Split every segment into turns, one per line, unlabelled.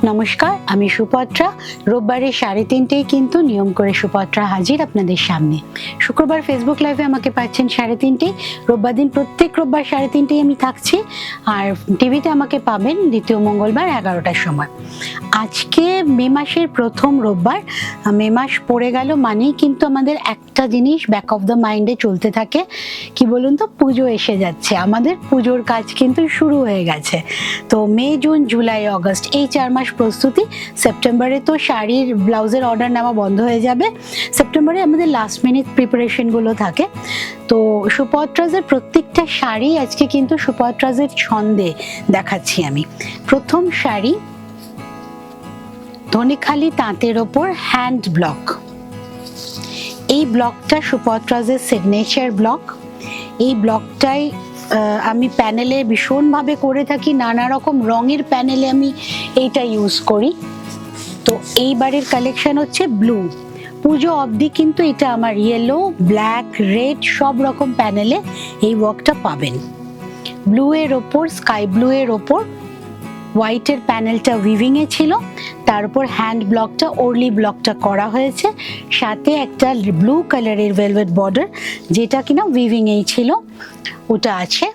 নমস্কার, আমি সুপত্রা। রোববারে 3:30 কিন্তু নিয়ম করে সুপত্রা হাজির আপনাদের সামনে। শুক্রবার ফেসবুক লাইভে আমাকে পাচ্ছেন 3:30, রোববার দিন প্রত্যেক রোববার 3:30 আমি থাকছি, আর টিভিতে আমাকে পাবেন দ্বিতীয় মঙ্গলবার 11টার সময়। আজকে মে মাসের প্রথম রোববার। মে মাস পড়ে গেল মানেই কিন্তু আমাদের একটা জিনিস ব্যাক অফ দ্য মাইন্ডে চলতে থাকে, কি বলুন তো, পুজো এসে যাচ্ছে। আমাদের পুজোর কাজ কিন্তু শুরু হয়ে গেছে। তো মে, জুন, জুলাই, অগস্ট এই 4 মাস প্রস্তুতি। সেপ্টেম্বরে তো শাড়ির ব্লাউজের অর্ডার নেওয়া বন্ধ হয়ে যাবে। সেপ্টেম্বরে আমাদের লাস্ট মিনিট প্রিপারেশনগুলো থাকে। তো সুপত্রাজের প্রত্যেকটা শাড়ি আজকে কিন্তু সুপত্রাজের ছন্দে দেখাচ্ছি আমি। প্রথম শাড়ি ধনেখালি তাঁতের ওপর হ্যান্ড ব্লক। এই ব্লকটা সুপত্রাজের সিগনেচার ব্লক। এই ব্লকটাই আমি প্যানেলে ভীষণভাবে করে থাকি, নানা রকম রঙের প্যানেলে আমি এইটা ইউজ করি। তো এইবারের কালেকশন হচ্ছে ব্লু। পুজো অবধি কিন্তু এটা আমার ইয়েলো, ব্ল্যাক, রেড সব রকম প্যানেলে এই ওয়ার্কটা পাবেন। ব্লু এর ওপর, স্কাই ব্লু এর ওপর হোয়াইটের প্যানেলটা উইভিং এ ছিল, তার উপর হ্যান্ড ব্লকটা, ওরলি ব্লকটা করা হয়েছে, সাথে একটা ব্লু কালারের ভেলভেট বর্ডার যেটা কিনা উইভিং এই ছিল, ওটা আছে।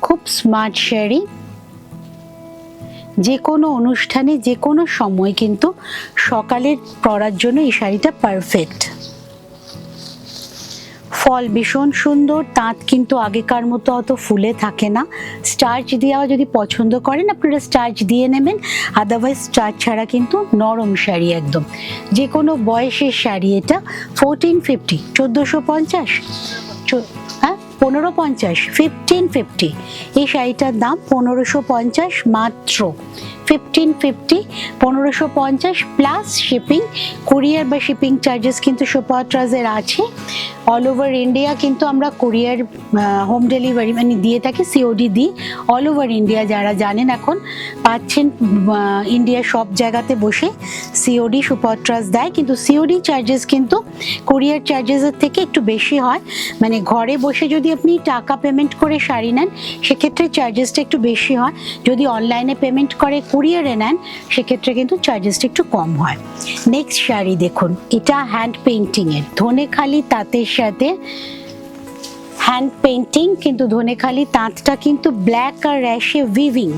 খুব স্মার্ট শাড়ি, যে কোনো অনুষ্ঠানে যে কোনো সময় কিন্তু সকালের পরার জন্য এই শাড়িটা পারফেক্ট। ফল ভীষণ সুন্দর, তাঁত কিন্তু আগেকার মতো অত ফুলে থাকে না। স্টার্চ দেওয়া যদি পছন্দ করেন আপনারা স্টার্চ দিয়ে নেবেন, আদারওয়াইজ স্টার্চ ছাড়া কিন্তু নরম শাড়ি একদম। যে কোনো বয়সের শাড়ি এটা। 1450, 1450, হ্যাঁ 1550, 1550 এই শাড়িটার দাম 1550 মাত্র। 1550, 1550 প্লাস শিপিং, কুরিয়ার বা শিপিং চার্জেস কিন্তু সুপত্রাজের আছে। অল ওভার ইন্ডিয়া কিন্তু আমরা কুরিয়ার হোম ডেলিভারি মানে দিয়ে থাকি, সিওডি দিই অল ওভার ইন্ডিয়া। যারা জানেন এখন পাচ্ছেন ইন্ডিয়া সব জায়গাতে বসে সিওডি সুপত্রাজ দেয়, কিন্তু সিওডি চার্জেস কিন্তু কুরিয়ার চার্জেসের থেকে একটু বেশি হয়। মানে ঘরে বসে যদি আপনি টাকা পেমেন্ট করে শাড়ি নেন সেক্ষেত্রে চার্জেসটা একটু বেশি হয়, যদি অনলাইনে পেমেন্ট করে কুরিয়ারে নেন সেক্ষেত্রে কিন্তু চার্জেসটা একটু কম হয়। নেক্সট শাড়ি দেখুন, এটা হ্যান্ড পেইন্টিং এর, ধনেখালি তাঁতের সাথে হ্যান্ড পেইন্টিং, কিন্তু ধনেখালি তাঁতটা কিন্তু ব্ল্যাক আর র্যাশে উইভিং,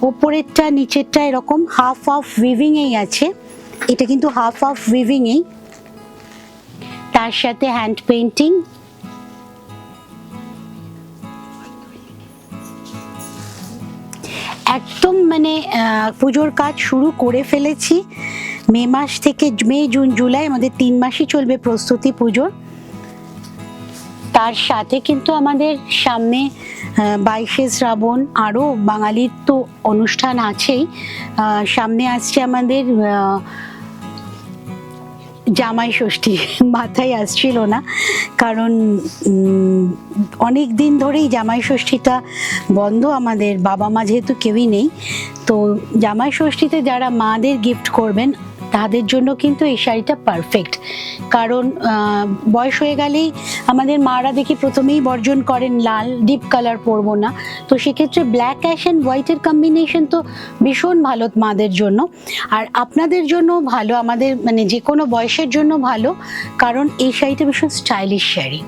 ওপরেরটা নিচেরটা এরকম হাফ অফ উইভিং এই আছে, এটা কিন্তু হাফ অফ উইভিং এই, তার সাথে হ্যান্ড পেইন্টিং। একদম মানে পুজোর কাজ শুরু করে ফেলেছি। মে মাস থেকে মে, জুন, জুলাই আমাদের 3 মাসই চলবে প্রস্তুতি পুজোর। তার সাথে কিন্তু আমাদের সামনে 22শে শ্রাবণ, আরও বাঙালির তো অনুষ্ঠান আছেই। সামনে আসছে আমাদের জামাই ষষ্ঠী, মাথায় আসছিল না, কারণ অনেক দিন ধরেই জামাই ষষ্ঠীটা বন্ধ আমাদের, বাবা মা যেহেতু কেউই নেই। তো জামাই ষষ্ঠীতে যারা মাদের গিফট করবেন তাদের জন্য কিন্তু এই শাড়িটা পারফেক্ট। কারণ বয়স হয়ে গেলেই আমাদের মারা দেখি প্রথমেই বর্জন করেন লাল, ডিপ কালার পরবো না। তো সেক্ষেত্রে ব্ল্যাক অ্যাশ অ্যান্ড হোয়াইটের কম্বিনেশন তো ভীষণ ভালো মাদের জন্য, আর আপনাদের জন্য ভালো, আমাদের মানে যে কোনো বয়সের জন্য ভালো, কারণ এই শাড়িটা ভীষণ স্টাইলিশ শাড়ি।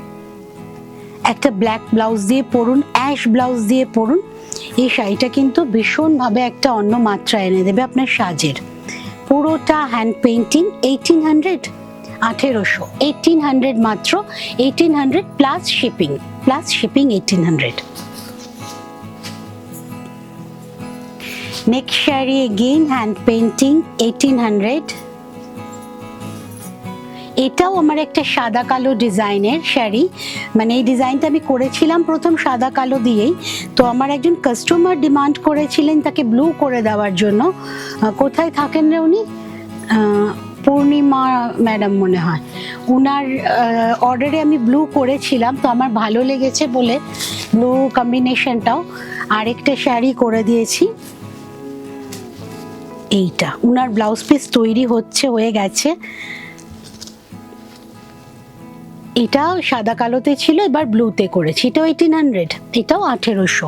একটা ব্ল্যাক ব্লাউজ দিয়ে পরুন, অ্যাশ ব্লাউজ দিয়ে পরুন, এই শাড়িটা কিন্তু ভীষণভাবে একটা অন্য মাত্রা এনে দেবে আপনার সাজের। পুরোটা হ্যান্ড পেইন্টিং। 1800, 1800 মাত্র, 1800 plus shipping, 1800। Next sari again hand painting, 1800। এটাও আমার একটা সাদা কালো ডিজাইনের শাড়ি, মানে এই ডিজাইনটা আমি করেছিলাম প্রথম সাদা কালো দিয়েই। তো আমার একজন কাস্টমার ডিমান্ড করেছিলেন তাকে ব্লু করে দেওয়ার জন্য। কোথায় থাকেন রে উনি? পূর্ণিমা ম্যাডাম মনে হয়, উনার অর্ডারে আমি ব্লু করেছিলাম, তো আমার ভালো লেগেছে বলে ব্লু কম্বিনেশনটাও আরেকটা শাড়ি করে দিয়েছি। এইটা উনার ব্লাউজ পিস তৈরি হয়ে গেছে। এটাও সাদা কালোতে ছিল, এবার ব্লুতে করেছি। এটাও 1800, এটাও 1800।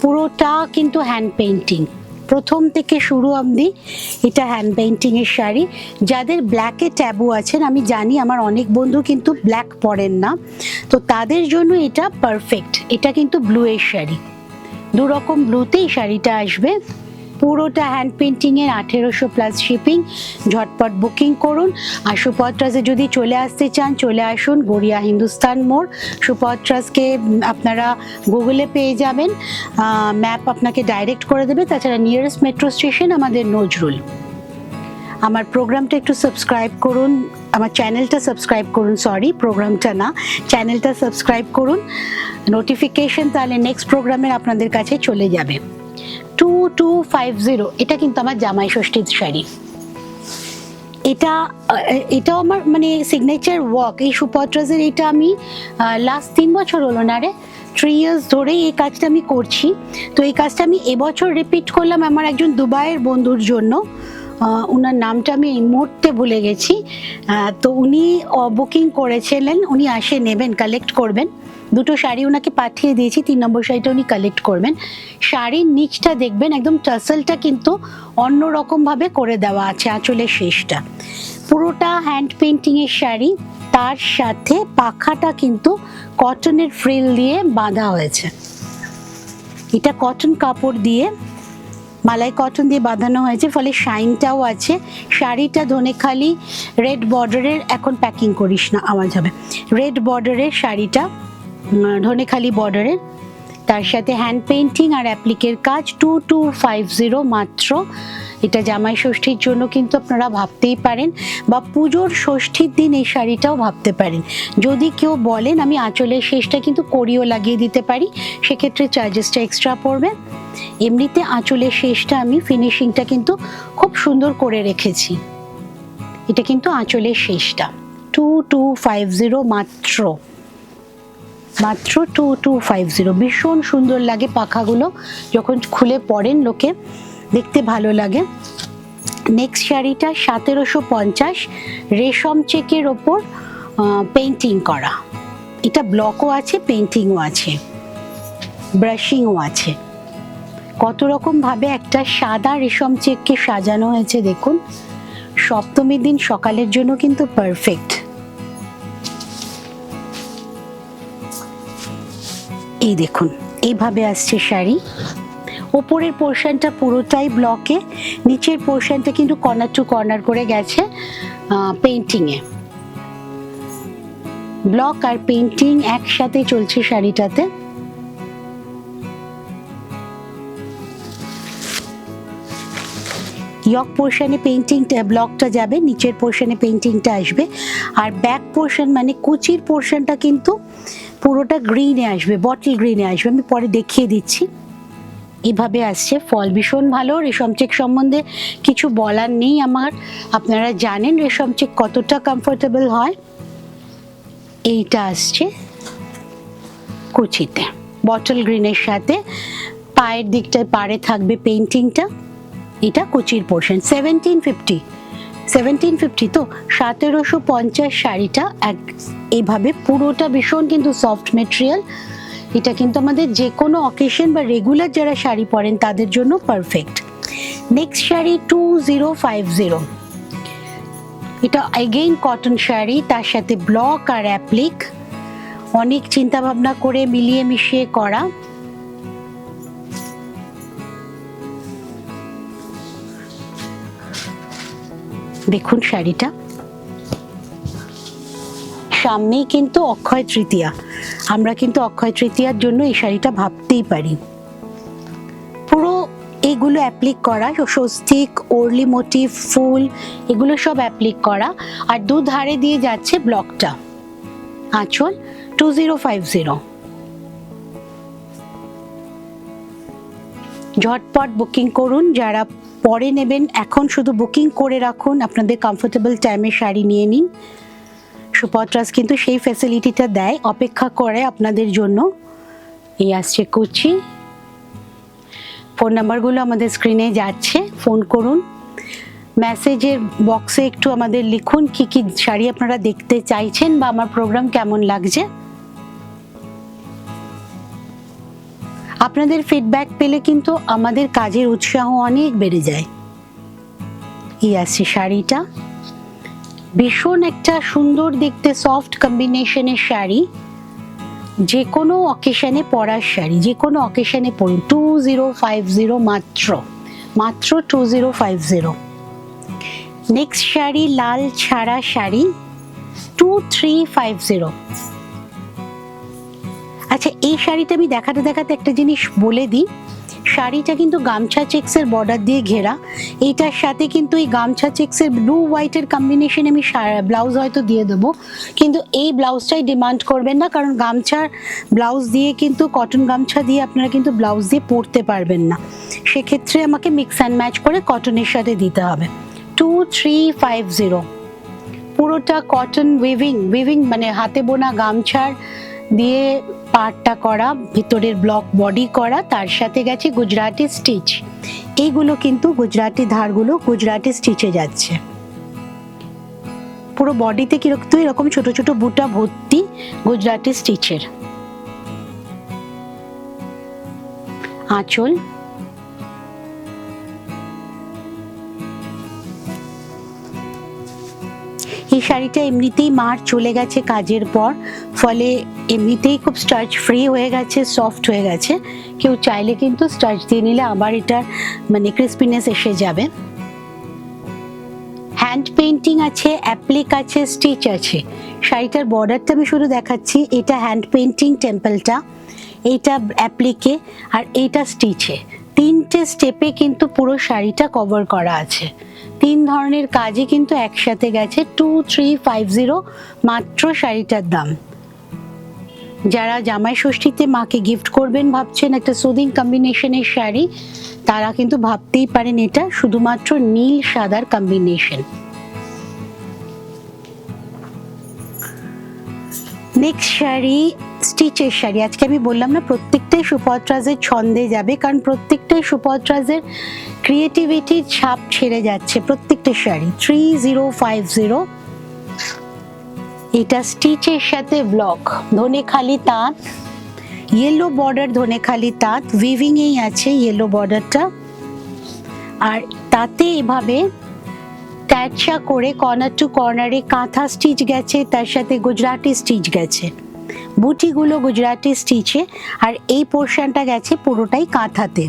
পুরোটা কিন্তু হ্যান্ড পেইন্টিং। প্রথম থেকে শুরু অবধি এটা হ্যান্ড পেইন্টিংয়ের শাড়ি। যাদের ব্ল্যাকে ট্যাবু আছেন, আমি জানি আমার অনেক বন্ধু কিন্তু ব্ল্যাক পরেন না, তো তাদের জন্য এটা পারফেক্ট। এটা কিন্তু ব্লুয়ের শাড়ি, দু রকম ব্লুতেই শাড়িটা আসবে। পুরোটা হ্যান্ড পেইন্টিংয়ের, 1800 প্লাস শিপিং। ঝটপট বুকিং করুন। আর সুপত্রাসে যদি চলে আসতে চান চলে আসুন, গড়িয়া হিন্দুস্তান মোড়। সুপত্রাসকে আপনারা গুগলে পেয়ে যাবেন, ম্যাপ আপনাকে ডাইরেক্ট করে দেবে। তাছাড়া নিয়ারেস্ট মেট্রো স্টেশন আমাদের নজরুল। আমার প্রোগ্রামটা একটু সাবস্ক্রাইব করুন, আমার চ্যানেলটা সাবস্ক্রাইব করুন, সরি প্রোগ্রামটা না, চ্যানেলটা সাবস্ক্রাইব করুন। নোটিফিকেশন তাহলে নেক্সট প্রোগ্রামের আপনাদের কাছে চলে যাবে। 2250, এটা কিন্তু আমার জামাই ষষ্ঠীর শাড়ি। এটাও আমার মানে সিগনেচার ওয়ার্ক। এই সুপত্রাসের এটা আমি লাস্ট 3 বছর হলো না রে, 3 ইয়ার্স ধরেই এই কাজটা আমি করছি। তো এই কাজটা আমি এবছর রিপিট করলাম আমার একজন দুবাইয়ের বন্ধুর জন্য। ওনার নামটা আমি এই মুহূর্তে ভুলে গেছি। তো উনি বুকিং করেছিলেন, উনি আসে নেবেন, কালেক্ট করবেন। দুটো শাড়ি ওনাকে পাঠিয়ে দিয়েছি, 3 নম্বর শাড়িটা উনি কালেক্ট করবেন। শাড়ির নিচটা দেখবেন একদম টাসেলটা কিন্তু অন্যরকমভাবে করে দেওয়া আছে, আঁচলের শেষটা পুরোটা হ্যান্ড পেইন্টিংয়ের শাড়ি। তার সাথে পাখাটা কিন্তু কটনের ফ্রিল দিয়ে বাঁধা হয়েছে। এটা কটন কাপড় দিয়ে, মালাই কটন দিয়ে বাঁধানো হয়েছে, ফলে শাইনটাও আছে। শাড়িটা ধনেখালি রেড বর্ডারের, এখন প্যাকিং করিস না আওয়াজ হবে, রেড বর্ডারের শাড়িটা, ধনেখালি বর্ডারের। তার সাথে হ্যান্ড পেইন্টিং আর অ্যাপ্লিকের কাজ। 2250 মাত্র। এটা জামাই ষষ্ঠীর জন্য কিন্তু আপনারা ভাবতেই পারেন, বা পুজোর ষষ্ঠীর দিন এই শাড়িটাও ভাবতে পারেন। যদি কেউ বলেন আমি আঁচলের শেষটা কিন্তু কড়িও লাগিয়ে দিতে পারি, সেক্ষেত্রে চার্জেসটা এক্সট্রা পড়বে। এমনিতে আঁচলের শেষটা আমি ফিনিশিংটা কিন্তু খুব সুন্দর করে রেখেছি। এটা কিন্তু আঁচলের শেষটা। 2250 মাত্র, মাত্র 2250। ভীষণ সুন্দর লাগে পাখাগুলো, যখন খুলে পড়েন লোকে দেখতে ভালো লাগে। নেক্সট শাড়িটা 1750, রেশম চেকের ওপর পেইন্টিং করা। এটা ব্লকও আছে, পেইন্টিংও আছে, ব্রাশিংও আছে। কত রকম ভাবে একটা সাদা রেশম চেককে সাজানো হয়েছে দেখুন। সপ্তমীর দিন সকালের জন্য কিন্তু পারফেক্ট। এই দেখুন এইভাবে আসছে শাড়ি। ওপরের পোর্শনটা পুরোটাই ব্লকে, নিচের পোর্শনটা কিন্তু কর্নার টু কর্নার করে গেছে পেইন্টিংয়ে। ব্লক আর পেইন্টিং একসাথে চলছে শাড়িটাতে। ইয়ক পোর্শনে পেইন্টিংটা, ব্লকটা যাবে, নিচের পোর্শনে পেইন্টিংটা আসবে। আর ব্যাক পোর্শন মানে কুচির পোর্শনটা কিন্তু পুরোটা গ্রিনে আসবে, বটল গ্রিনে আসবে। আমি পরে দেখিয়ে দিচ্ছি। এভাবে আসছে ফল, ভীষণ ভালো। রেশম চেক সম্বন্ধে কিছু বলার নেই আমার, আপনারা জানেন রেশম চেক কতটা কমফোর্টেবল হয়। এইটা আসছে কুচিতে বটল গ্রিনের সাথে, পায়ের দিকটায় পাড়ে থাকবে পেইন্টিংটা। এটা কুচির পোর্শন। 1750 তো 1750 শাড়িটা এইভাবে পুরোটা ভীষণ কিন্তু সফট মেটেরিয়াল। এটা কিন্তু আমাদের যে কোনো অকেশন বা রেগুলার যারা শাড়ি পরেন তাদের জন্য পারফেক্ট। নেক্সট শাড়ি 2050, এটা এগেইন কটন শাড়ি, তার সাথে ব্লক আর অ্যাপ্লিক, অনেক চিন্তা ভাবনা করে মিলিয়ে মিশিয়ে করা। দেখুন শাড়িটা, সামনেই কিন্তু অক্ষয় তৃতীয়া, আমরা কিন্তু অক্ষয় তৃতীয়ার জন্য এই শাড়িটা ভাবতেই পারি। পুরো এইগুলো অ্যাপ্লিক করা, স্বস্তিক, ওরলি মোটিভ, ফুল, এগুলো সব অ্যাপ্লিক করা। আর দুধারে দিয়ে যাচ্ছে ব্লকটা। আঁচল 2050। ঝটপট বুকিং করুন, যারা পরে নেবেন এখন শুধু বুকিং করে রাখুন, আপনাদের কমফোর্টেবল টাইমে শাড়ি নিয়ে নিন। সুপত্রাস কিন্তু সেই ফ্যাসিলিটিটা দেয়, অপেক্ষা করে আপনাদের জন্য। এই আসছে কুচি। ফোন নাম্বারগুলো আমাদের স্ক্রিনে যাচ্ছে, ফোন করুন। মেসেজের বক্সে একটু আমাদের লিখুন কি কি শাড়ি আপনারা দেখতে চাইছেন বা আমার প্রোগ্রাম কেমন লাগছে। আপনাদের ফিডব্যাক পেলে কিন্তু আমাদের কাজের উৎসাহ অনেক বেড়ে যায়। এই আসছে শাড়িটা, ভীষণ একটা সুন্দর দেখতে সফট কম্বিনেশনের শাড়ি, যে কোনো অকেশনে পরার শাড়ি, যে কোনো অকেশনে পরুন। 2050 মাত্র, মাত্র 2050। নেক্সট শাড়ি লাল ছাড়া শাড়ি 2350। আচ্ছা, এই শাড়িটা আমি দেখাতে দেখাতে একটা জিনিস বলে দিই, শাড়িটা কিন্তু গামছা চেক্সের বর্ডার দিয়ে ঘেরা। এইটার সাথে কিন্তু এই গামছা চেক্সের ব্লু হোয়াইটের কম্বিনেশন আমি ব্লাউজ হয়তো দিয়ে দেবো, কিন্তু এই ব্লাউজটাই ডিমান্ড করবেন না, কারণ গামছার ব্লাউজ দিয়ে কিন্তু কটন গামছা দিয়ে আপনারা কিন্তু ব্লাউজ দিয়ে পরতে পারবেন না, সেক্ষেত্রে আমাকে মিক্স অ্যান্ড ম্যাচ করে কটনের সাথে দিতে হবে। 2350, পুরোটা কটন উইভিং মানে হাতে বোনা গামছার দিয়ে পাড়টা করা, ভিতরের ব্লক বডি করা, তার সাথে গেছে গুজরাটি স্টিচ। এইগুলো কিন্তু গুজরাটি ধারগুলো গুজরাটি স্টিচে যাচ্ছে। পুরো বডিতে কিন্তু এরকম ছোট ছোট বুটা ভর্তি গুজরাটি স্টিচের। আঁচল, এই শাড়িটা এমনিতেই মার চলে গেছে কাজের পর, ফলে এমনিতেই খুব স্টার্চ ফ্রি হয়ে গেছে, সফট হয়ে গেছে। কেউ চাইলে কিন্তু স্টার্চ দিয়ে নিলে আবার এটার মানে ক্রিস্পিনেস এসে যাবে। হ্যান্ড পেইন্টিং আছে, অ্যাপ্লিক আছে, স্টিচ আছে। শাড়িটার বর্ডারটা আমি শুধু দেখাচ্ছি, এটা হ্যান্ড পেইন্টিং টেম্পলটা, এইটা অ্যাপ্লিকে, আর এইটা স্টিচে। তিনটে স্টেপে কিন্তু পুরো শাড়িটা কভার করা আছে। তিন ধরনের কাজে কিন্তু একসাথে গেছে। 2350 মাত্র শাড়িটার দাম। যারা জামাই ষষ্ঠীতে মাকে গিফট করবেন ভাবছেন একটা সুদিং কম্বিনেশনের শাড়ি, তারা কিন্তু ভাবতেই পারেন এটা শুধুমাত্র নীল সাদার কম্বিনেশন। নেক্সট শাড়ি স্টিচের শাড়ি। আজকে আমি বললাম না প্রত্যেকটাই সুপত্রাজের ছন্দে যাবে, কারণ প্রত্যেকটাই সুপত্রাজের ক্রিয়েটিভিটির ছাপ ছেড়ে যাচ্ছে প্রত্যেকটা শাড়ি। 3050, এটা স্টিচের সাথে ব্লক, ধনেখালি তাঁত, ইয়েলো বর্ডার ধনেখালি তাঁত, উইভিং এই আছে ইয়েলো বর্ডারটা, আর তাতে এভাবে ট্যাচা করে কর্নার টু কর্নারে কাঁথা স্টিচ গেছে, তার সাথে গুজরাটি স্টিচ গেছে। বুটিগুলো গুজরাটি স্টিচে, আর এই পোর্শনটা গেছে পুরোটাই কাঁথাতে,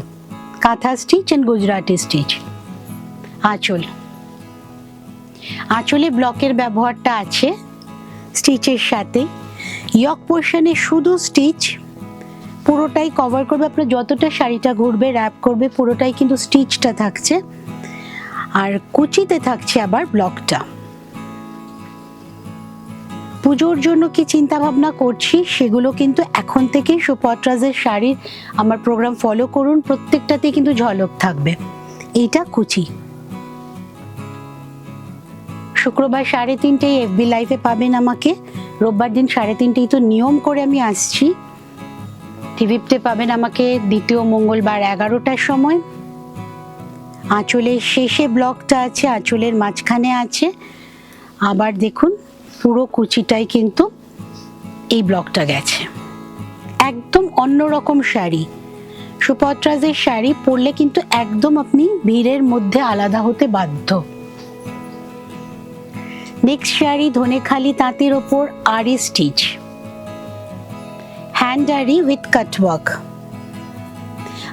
কাঁথা স্টিচ এন্ড গুজরাটি স্টিচ। আঁচল, আঁচলে ব্লকের ব্যবহারটা আছে স্টিচের সাথে। ইয়ক পোর্শনে শুধু স্টিচ, পুরোটাই কভার করবে, আপনার যতটা শাড়িটা ঘুরবে র্যাপ করবে পুরোটাই কিন্তু স্টিচটা থাকছে, আর কুচিতে থাকছে আবার ব্লকটা। পুজোর জন্য কি চিন্তা ভাবনা করছি সেগুলো কিন্তু এখন থেকেই সুপত্রাজের শাড়ির আমার প্রোগ্রাম ফলো করুন, প্রত্যেকটাতে কিন্তু ঝলক থাকবে। এইটা কুচি। শুক্রবার 3:30 এফবি লাইভে পাবেন আমাকে, রোববার দিন 3:30 তো নিয়ম করে আমি আসছি। টিভিতে পাবেন আমাকে দ্বিতীয় মঙ্গলবার 11টার সময়। আঁচলের শেষে ব্লকটা আছে, আঁচলের মাঝখানে আছে, আবার দেখুন পুরো কুচিটাই কিন্তু এই ব্লকটা গেছে। একদম অন্যরকম শাড়ি। সুপত্রাজের শাড়ি পরলে কিন্তু একদম আপনি ভিড়ের মধ্যে আলাদা হতে বাধ্য। নেক্সট শাড়ি ধনেখালি তাঁতের ওপর আরি স্টিচ, হ্যান্ড আরি উইথ কাটওয়ার্ক,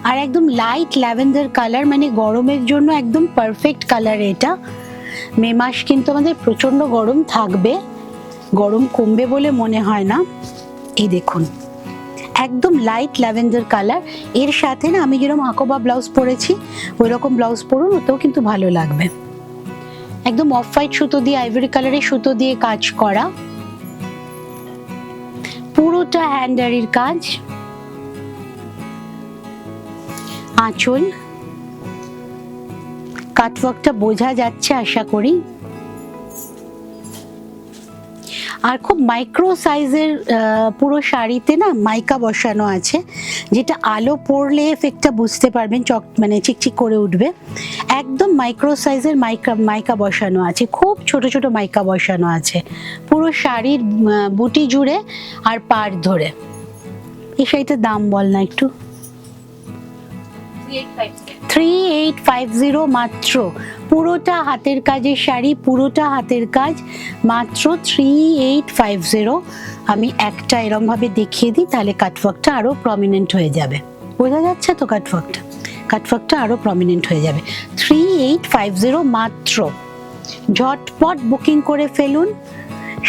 আর একদম লাইট ল্যাভেন্ডার কালার, মানে গরমের জন্য একদম পারফেক্ট কালার এটা। মে মাস কিন্তু আমাদের প্রচন্ড গরম থাকবে, গরম কমবে বলে মনে হয় না। এই দেখুন একদম লাইট ল্যাভেন্ডার কালার, এর সাথে না আমি যেরকম হাকোবা ব্লাউজ পরেছি ওই রকম ব্লাউজ পরুন, ওতেও কিন্তু ভালো লাগবে। একদম অফ হোয়াইট সুতো দিয়ে, আইভরি কালারের সুতো দিয়ে কাজ করা, পুরোটা হ্যান্ডারির কাজ। আঁচল, কাটওয়ার্কটা বোঝা যাচ্ছে আশা করি, আর খুব মাইক্রো সাইজের পুরো শাড়িতে না মাইকা বসানো আছে, যেটা আলো পড়লে এফেক্টটা বুঝতে পারবেন, মানে চিকচিক করে উঠবে। একদম মাইক্রো সাইজের মাইকা বসানো আছে, খুব ছোট ছোট মাইকা বসানো আছে পুরো শাড়ির বুটি জুড়ে আর পাড় ধরে। এই শাড়িটার দাম বল না একটু। 3850 মাত্র। পুরোটা হাতের কাজের শাড়ি, পুরোটা হাতের কাজ, মাত্র 3850। আমি একটা এরম ভাবে দেখিয়ে দিই, তাহলে কাটওয়ার্কটা আরো প্রমিনেন্ট হয়ে যাবে। বোঝা যাচ্ছে তো কাটওয়ার্কটা আরো প্রমিনেন্ট হয়ে যাবে। 3850 মাত্র। ঝটপট বুকিং করে ফেলুন।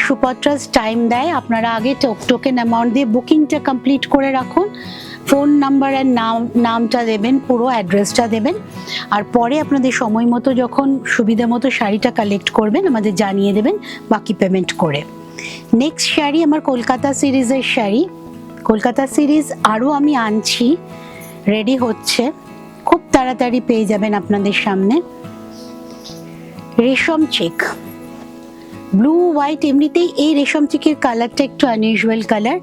সুপত্রাস টাইম দেয়, আপনারা আগে টোকেন অ্যামাউন্ট দিয়ে বুকিংটা কমপ্লিট করে রাখুন। ফোন নাম্বার আর নামটা দেবেন, পুরো অ্যাড্রেসটা দেবেন, আর পরে আপনাদের সময় মতো যখন সুবিধা মতো শাড়িটা কালেক্ট করবেন আমাদের জানিয়ে দেবেন বাকি পেমেন্ট করে। নেক্সট শাড়ি আমার কলকাতা সিরিজের শাড়ি। কলকাতা সিরিজ আরও আমি আনছি, রেডি হচ্ছে, খুব তাড়াতাড়ি পেয়ে যাবেন আপনাদের সামনে। রেশম চেক, ব্লু হোয়াইট, এমনিতেই এই রেশম চেকের কালারটা একটু আনইউজুয়াল কালার,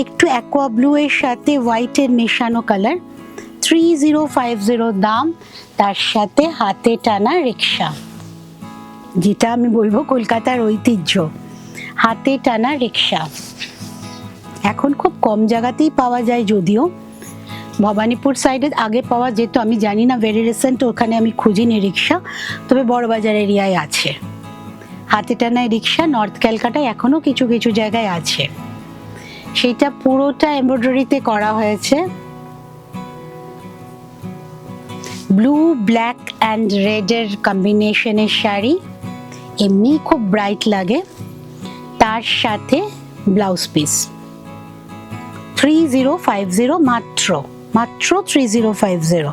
একটু অ্যাকোয়া ব্লু এর সাথে হোয়াইটের মেশানো কালার। 3050 দাম, তার সাথে হাতে টানা রিক্সা, যেটা আমি বলবো কলকাতার ঐতিহ্য, হাতে টানা রিক্সা। এখন খুব কম জায়গাতেই পাওয়া যায়, যদিও ভবানীপুর সাইডে আগে পাওয়া যেত, আমি জানি না, ভেরি রিসেন্ট ওখানে আমি খুঁজিনি রিক্সা, তবে বড়বাজার এরিয়ায় আছে হাতে টানা রিক্সা। নর্থ ক্যালকাটায় এখনো কিছু কিছু জায়গায় আছে। সেটা পুরোটা এমব্রয়ডারিতে করা হয়েছে, ব্লু ব্ল্যাক অ্যান্ড রেড এর কম্বিনেশনের শাড়ি, এমনি খুব ব্রাইট লাগে, তার সাথে ব্লাউজ পিস। 3050 মাত্র 3050।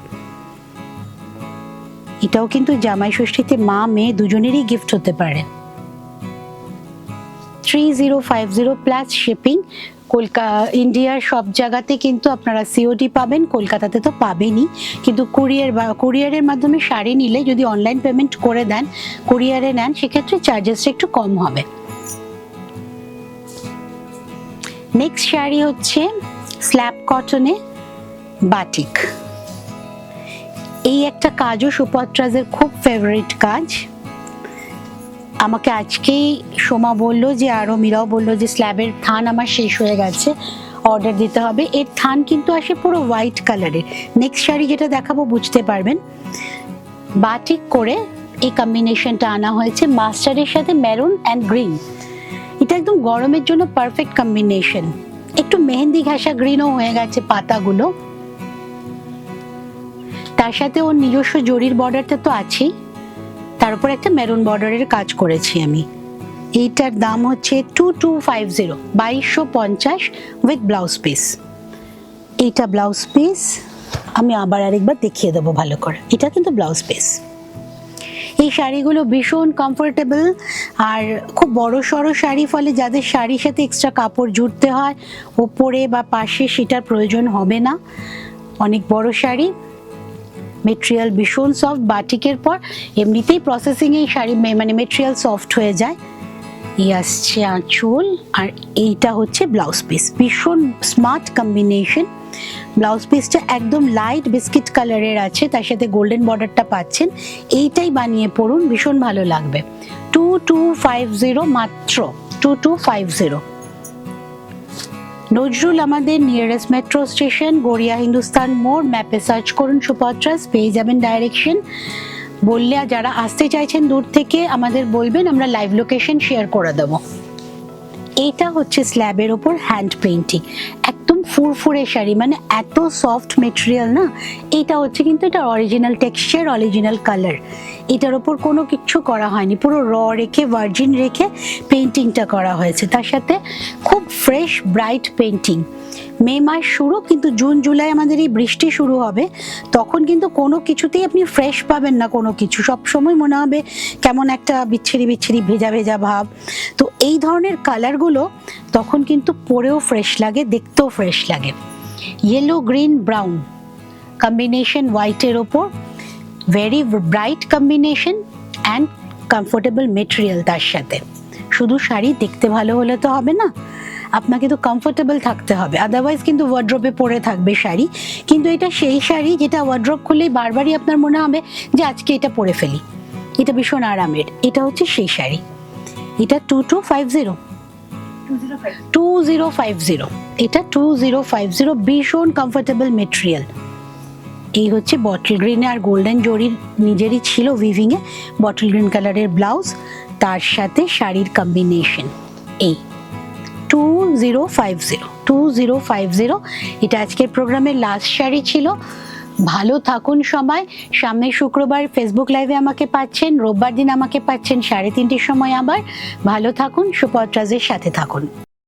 এটাও কিন্তু জামাই ষষ্ঠীতে মা মেয়ে দুজনেরই গিফট হতে পারে। 3050 প্লাস শিপিং। ইন্ডিয়ার সব জায়গাতে কিন্তু আপনারা সিওডি পাবেন, কলকাতাতে তো পাবেনই, কিন্তু কুরিয়ারের মাধ্যমে শাড়ি নিলে যদি অনলাইন পেমেন্ট করে দেন, কুরিয়ারে নেন, সেক্ষেত্রে চার্জেসটা একটু কম হবে। নেক্সট শাড়ি হচ্ছে স্ল্যাব কটনে বাটিক। এই একটা কাজও সুপত্রাজের খুব ফেভারিট কাজ। আমাকে আজকেই সোমা বললো যে, আরও মীরাও বললো যে স্ল্যাবের থান আমার শেষ হয়ে গেছে, অর্ডার দিতে হবে। এর থান কিন্তু আসে পুরো হোয়াইট কালারের। নেক্সট শাড়ি যেটা দেখাবো বুঝতে পারবেন। বাটিক করে এই কম্বিনেশনটা আনা হয়েছে, মাস্টারের সাথে মেরুন অ্যান্ড গ্রিন। এটা একদম গরমের জন্য পারফেক্ট কম্বিনেশন। একটু মেহেন্দি ঘাসা গ্রিনও হয়ে গেছে পাতাগুলো, তার সাথে ওর নিজস্ব জরির বর্ডারটা তো আছেই, তার উপর একটা মেরুন বর্ডারের কাজ করেছি আমি। এইটার দাম হচ্ছে 2250, 2250 উইথ ব্লাউজ পিস। এইটা ব্লাউজ পিস, আমি আবার আরেকবার দেখিয়ে দেবো ভালো করে, এটা কিন্তু ব্লাউজ পিস। এই শাড়িগুলো ভীষণ কমফোর্টেবল আর খুব বড় সড়ো শাড়ি, ফলে যাদের শাড়ির সাথে এক্সট্রা কাপড় জুড়তে হয় ওপরে বা পাশে, সেটার প্রয়োজন হবে না। অনেক বড় শাড়ি, মেটেরিয়াল ভীষণ সফট, বাটিকের পর এমনিতেই প্রসেসিং এই শাড়ি মানে মেটেরিয়াল সফট হয়ে যায়। এই আসছে আঁচল, আর এইটা হচ্ছে ব্লাউজ পিস। ভীষণ স্মার্ট কম্বিনেশন। ব্লাউজ পিসটা একদম লাইট বিস্কিট কালারের আছে, তার সাথে গোল্ডেন বর্ডারটা পাচ্ছেন। এইটাই বানিয়ে পড়ুন, ভীষণ ভালো লাগবে। 2250 মাত্র, 2250। নজরুল আমাদের nearest metro station, Garia Hindustan মোড়, ম্যাপে সার্চ করুন সুপত্রাস, পেয়ে যাবেন ডাইরেকশন। বললে যারা আসতে চাইছেন দূর থেকে আমাদের বলবেন, আমরা লাইভ লোকেশন শেয়ার করে দেবো। এইটা হচ্ছে স্ল্যাবের ওপর হ্যান্ড পেইন্টিং, একদম ফুরফুরে শাড়ি, মানে এত সফট মেটেরিয়াল না। এইটা হচ্ছে কিন্তু এটা অরিজিনাল টেক্সচার, অরিজিনাল কালার, এটার ওপর কোনো কিছু করা হয়নি, পুরো র রেখে ভার্জিন রেখে পেইন্টিংটা করা হয়েছে। তার সাথে খুব ফ্রেশ ব্রাইট পেইন্টিং। মে মাস শুরু, কিন্তু জুন জুলাই আমাদের এই বৃষ্টি শুরু হবে, তখন কিন্তু কোনো কিছুতেই আপনি ফ্রেশ পাবেন না, কোনো কিছু সবসময় মনে হবে কেমন একটা বিচ্ছিরি বিচ্ছিরি ভেজা ভেজা ভাব। তো এই ধরনের কালারগুলো তখন কিন্তু পরেও ফ্রেশ লাগে, দেখতেও ফ্রেশ লাগে। ইয়েলো গ্রিন ব্রাউন কম্বিনেশন হোয়াইটের ওপর, very bright combination and comfortable material. তার সাথে শুধু শাড়ি দেখতে ভালো হলে তো হবে না, আপনাকে তো কমফোর্টেবল থাকতে হবে, আদারওয়াইজ কিন্তু ওয়ার্ড্রোবে পরে থাকবে শাড়ি। কিন্তু এটা সেই শাড়ি যেটা ওয়ার্ড্রোব খুললেই বারবারই আপনার মনে হবে যে আজকে এটা পরে ফেলি, এটা ভীষণ আরামের। এটা হচ্ছে সেই শাড়ি। এটা 2050, এটা 2050, ভীষণ কমফোর্টেবল মেটেরিয়াল। এই হচ্ছে বটল গ্রিনে আর গোল্ডেন জরির নিজেরই ছিল উইভিংয়ে, বটল গ্রিন কালারের ব্লাউজ, তার সাথে শাড়ির কম্বিনেশন। এই 2050 এটা আজকের প্রোগ্রামের লাস্ট শাড়ি ছিল। ভালো থাকুন সবাই। সামনের শুক্রবার ফেসবুক লাইভে আমাকে পাচ্ছেন, রোববার দিন আমাকে পাচ্ছেন 3:30 সময় আবার। ভালো থাকুন, সুপত্রাজের সাথে থাকুন।